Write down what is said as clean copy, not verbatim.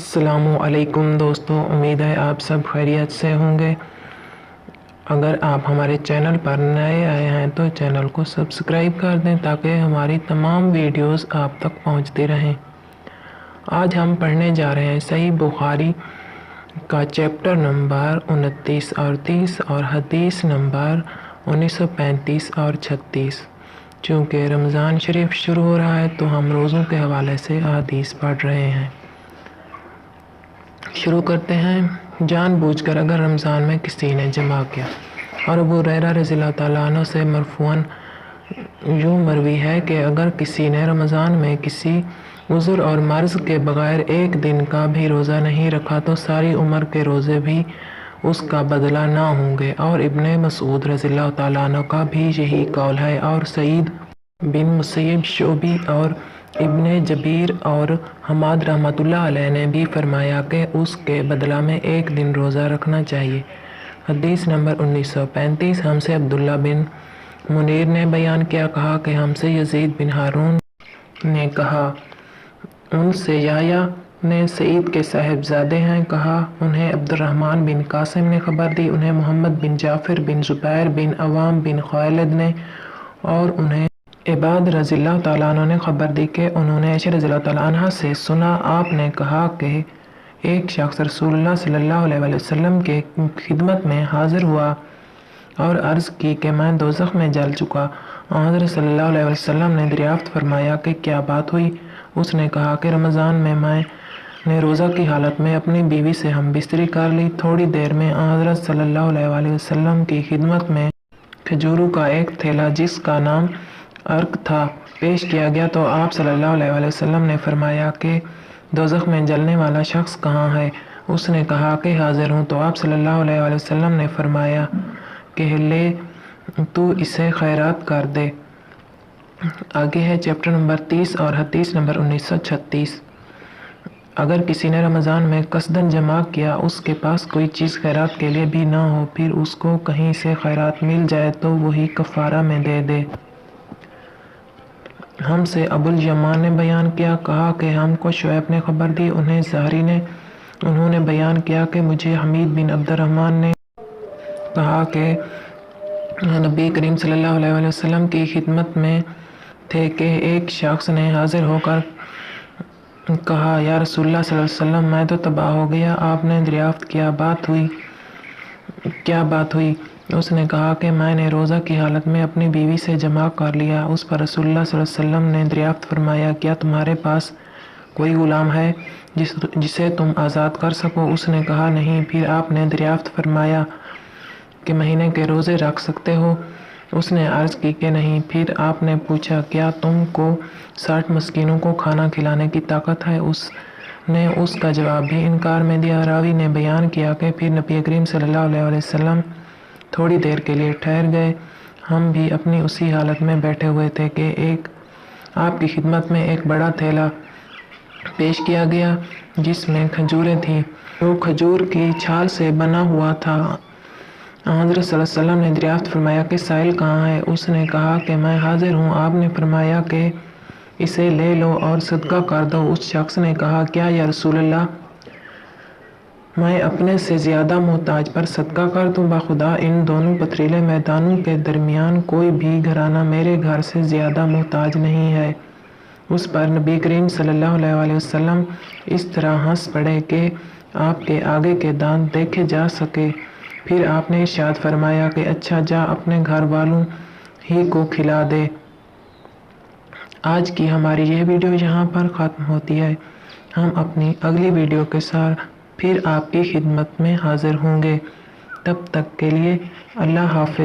السلام علیکم دوستوں، امید ہے آپ سب خیریت سے ہوں گے۔ اگر آپ ہمارے چینل پر نئے آئے ہیں تو چینل کو سبسکرائب کر دیں تاکہ ہماری تمام ویڈیوز آپ تک پہنچتی رہیں۔ آج ہم پڑھنے جا رہے ہیں صحیح بخاری کا چیپٹر نمبر 29 اور 30 اور حدیث نمبر 1935 اور 36۔ چونکہ رمضان شریف شروع ہو رہا ہے تو ہم روزوں کے حوالے سے حدیث پڑھ رہے ہیں۔ شروع کرتے ہیں۔ جان بوجھ کر اگر رمضان میں کسی نے جمع کیا، اور ابو ہریرہ رضی اللہ تعالیٰ عنہ سے مرفوعاً یوں مروی ہے کہ اگر کسی نے رمضان میں کسی عذر اور مرض کے بغیر ایک دن کا بھی روزہ نہیں رکھا تو ساری عمر کے روزے بھی اس کا بدلہ نہ ہوں گے۔ اور ابن مسعود رضی اللہ تعالیٰ عنہ کا بھی یہی قول ہے، اور سعید بن مسیب، شعبی اور ابن جبیر اور حماد رحمۃ اللہ علیہ نے بھی فرمایا کہ اس کے بدلہ میں ایک دن روزہ رکھنا چاہیے۔ حدیث نمبر 1935۔ ہم سے عبداللہ بن منیر نے بیان کیا، کہا کہ ہم سے یزید بن ہارون نے کہا، ان سے یحییٰ نے سعید کے صاحبزادے ہیں، کہا انہیں عبد الرحمن بن قاسم نے خبر دی، انہیں محمد بن جعفر بن زبیر بن عوام بن خالد نے، اور انہیں عباد رضی اللہ تعالیٰ عنہ نے خبر دی کہ انہوں نے عائشہ رضی اللہ تعالیٰ عنہ سے سنا، آپ نے کہا کہ ایک شخص رسول اللہ صلی اللہ علیہ وسلم کے خدمت میں حاضر ہوا اور عرض کی کہ میں دوزخ میں جل چکا۔ حضرت صلی اللہ علیہ وسلم نے دریافت فرمایا کہ کیا بات ہوئی؟ اس نے کہا کہ رمضان میں میں نے روزہ کی حالت میں اپنی بیوی سے ہم بستری کر لی۔ تھوڑی دیر میں حضرت صلی اللہ علیہ وسلم کی خدمت میں کھجوروں کا ایک تھیلا جس کا نام عرق تھا پیش کیا گیا تو آپ صلی اللہ علیہ وسلم نے فرمایا کہ دوزخ میں جلنے والا شخص کہاں ہے؟ اس نے کہا کہ حاضر ہوں۔ تو آپ صلی اللہ علیہ وسلم نے فرمایا کہ لے تو اسے خیرات کر دے۔ آگے ہے چیپٹر نمبر 30 اور حدیث نمبر 1936۔ اگر کسی نے رمضان میں قصداً جمع کیا، اس کے پاس کوئی چیز خیرات کے لیے بھی نہ ہو، پھر اس کو کہیں سے خیرات مل جائے تو وہی کفارہ میں دے دے۔ ہم سے ابو الیمان نے بیان کیا، کہا کہ ہم کو شعیب نے خبر دی، انہیں زہری نے، انہوں نے بیان کیا کہ مجھے حمید بن عبد الرحمن نے کہا کہ نبی کریم صلی اللہ علیہ وسلم کی خدمت میں تھے کہ ایک شخص نے حاضر ہو کر کہا، یا رسول اللہ صلی اللہ علیہ وسلم میں تو تباہ ہو گیا۔ آپ نے دریافت کیا کیا بات ہوئی؟ اس نے کہا کہ میں نے روزہ کی حالت میں اپنی بیوی سے جمع کر لیا۔ اس پر رسول اللہ صلی اللہ علیہ وسلم نے دریافت فرمایا، کیا تمہارے پاس کوئی غلام ہے جسے تم آزاد کر سکو؟ اس نے کہا نہیں۔ پھر آپ نے دریافت فرمایا کہ مہینے کے روزے رکھ سکتے ہو؟ اس نے عرض کی کہ نہیں۔ پھر آپ نے پوچھا، کیا تم کو 60 مسکینوں کو کھانا کھلانے کی طاقت ہے؟ اس نے اس کا جواب بھی انکار میں دیا۔ راوی نے بیان کیا کہ پھر نبی کریم صلی اللہ علیہ وسلم تھوڑی دیر کے لیے ٹھہر گئے، ہم بھی اپنی اسی حالت میں بیٹھے ہوئے تھے کہ آپ کی خدمت میں ایک بڑا تھیلا پیش کیا گیا جس میں کھجوریں تھیں جو کھجور کی چھال سے بنا ہوا تھا۔ حضرت صلی اللہ علیہ وسلم نے دریافت فرمایا کہ سائل کہاں ہے؟ اس نے کہا کہ میں حاضر ہوں۔ آپ نے فرمایا کہ اسے لے لو اور صدقہ کر دو۔ اس شخص نے کہا، کیا یا رسول اللہ، میں اپنے سے زیادہ محتاج پر صدقہ کر دوں؟ بخدا ان دونوں پتھریلے میدانوں کے درمیان کوئی بھی گھرانہ میرے گھر سے زیادہ محتاج نہیں ہے۔ اس پر نبی کریم صلی اللہ علیہ وسلم اس طرح ہنس پڑے کہ آپ کے آگے کے دانت دیکھے جا سکے۔ پھر آپ نے ارشاد فرمایا کہ اچھا جا اپنے گھر والوں ہی کو کھلا دے۔ آج کی ہماری یہ ویڈیو یہاں پر ختم ہوتی ہے۔ ہم اپنی اگلی ویڈیو کے ساتھ پھر آپ کی خدمت میں حاضر ہوں گے۔ تب تک کے لیے اللہ حافظ۔